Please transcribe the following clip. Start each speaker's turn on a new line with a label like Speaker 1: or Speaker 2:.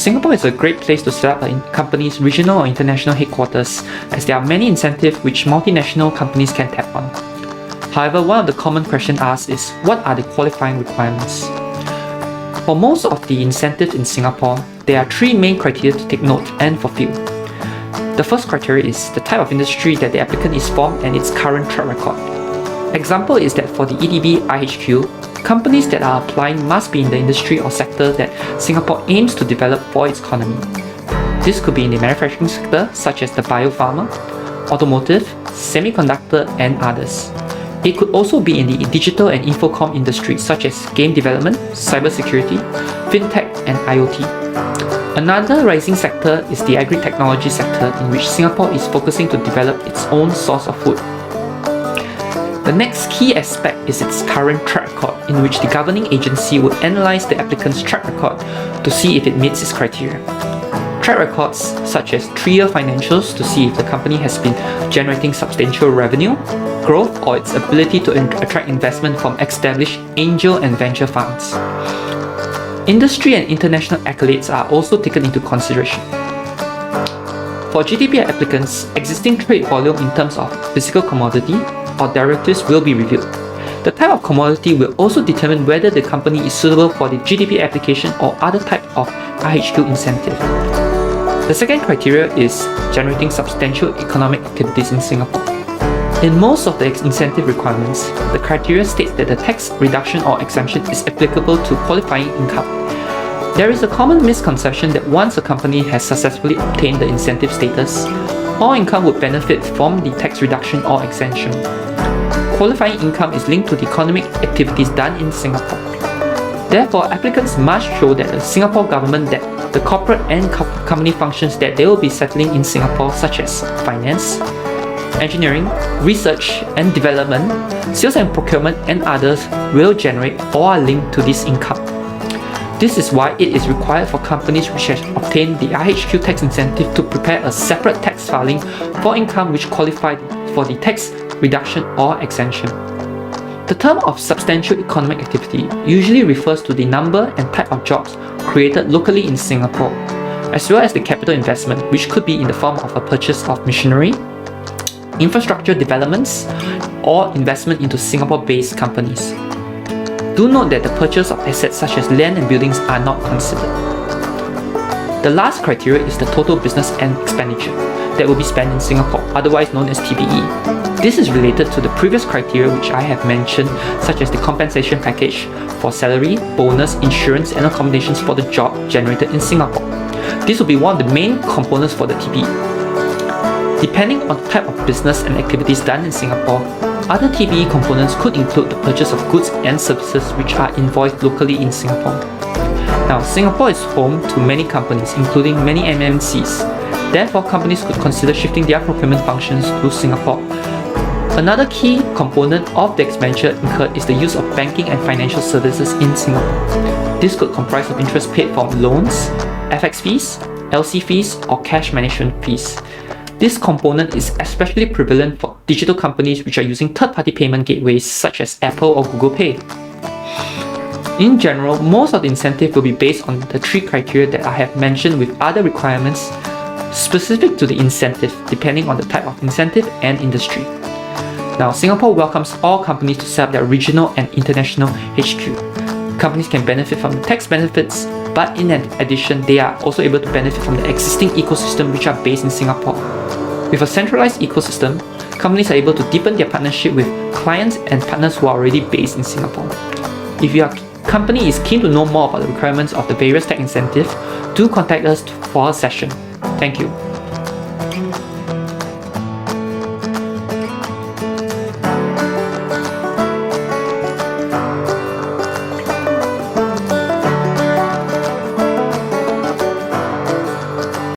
Speaker 1: Singapore is a great place to set up a company's regional or international headquarters, as there are many incentives which multinational companies can tap on. However, one of the common questions asked is, what are the qualifying requirements? For most of the incentives in Singapore, there are three main criteria to take note and fulfill. The first criteria is the type of industry that the applicant is from and its current track record. Example is that for the EDB IHQ, companies that are applying must be in the industry or sector that Singapore aims to develop for its economy. This could be in the manufacturing sector, such as the biopharma, automotive, semiconductor, and others. It could also be in the digital and infocom industry, such as game development, cybersecurity, fintech, and IoT. Another rising sector is the agri-technology sector, in which Singapore is focusing to develop its own source of food. The next key aspect is its current track record, in which the governing agency would analyze the applicant's track record to see if it meets its criteria. Track records such as 3-year financials to see if the company has been generating substantial revenue, growth, or its ability to attract investment from established angel and venture funds. Industry and international accolades are also taken into consideration. For GDP applicants, existing trade volume in terms of physical commodity or derivatives will be reviewed. The type of commodity will also determine whether the company is suitable for the GDP application or other type of IHQ incentive. The second criteria is generating substantial economic activities in Singapore. In most of the incentive requirements, the criteria states that the tax reduction or exemption is applicable to qualifying income. There is a common misconception that once a company has successfully obtained the incentive status, all income would benefit from the tax reduction or exemption. Qualifying income is linked to the economic activities done in Singapore. Therefore, applicants must show that the Singapore government that the corporate and company functions that they will be settling in Singapore, such as finance, engineering, research and development, sales and procurement, and others, will generate or are linked to this income. This is why it is required for companies which have obtained the IHQ tax incentive to prepare a separate tax filing for income which qualify for the tax reduction or exemption. The term of substantial economic activity usually refers to the number and type of jobs created locally in Singapore, as well as the capital investment, which could be in the form of a purchase of machinery, infrastructure developments, or investment into Singapore-based companies. Do note that the purchase of assets such as land and buildings are not considered. The last criteria is the total business and expenditure that will be spent in Singapore, otherwise known as TBE. This is related to the previous criteria which I have mentioned, such as the compensation package for salary, bonus, insurance, and accommodations for the job generated in Singapore. This will be one of the main components for the TBE. Depending on the type of business and activities done in Singapore, other TBE components could include the purchase of goods and services which are invoiced locally in Singapore. Now, Singapore is home to many companies, including many MNCs. Therefore, companies could consider shifting their procurement functions to Singapore. Another key component of the expenditure incurred is the use of banking and financial services in Singapore. This could comprise of interest paid from loans, FX fees, LC fees, or cash management fees. This component is especially prevalent for digital companies which are using third-party payment gateways such as Apple or Google Pay. In general, most of the incentive will be based on the three criteria that I have mentioned, with other requirements specific to the incentive depending on the type of incentive and industry. Now, Singapore welcomes all companies to set up their regional and international HQ. Companies can benefit from the tax benefits, but in addition, they are also able to benefit from the existing ecosystem which are based in Singapore. With a centralized ecosystem, companies are able to deepen their partnership with clients and partners who are already based in Singapore. If your company is keen to know more about the requirements of the various tax incentives, do contact us for a session. Thank you.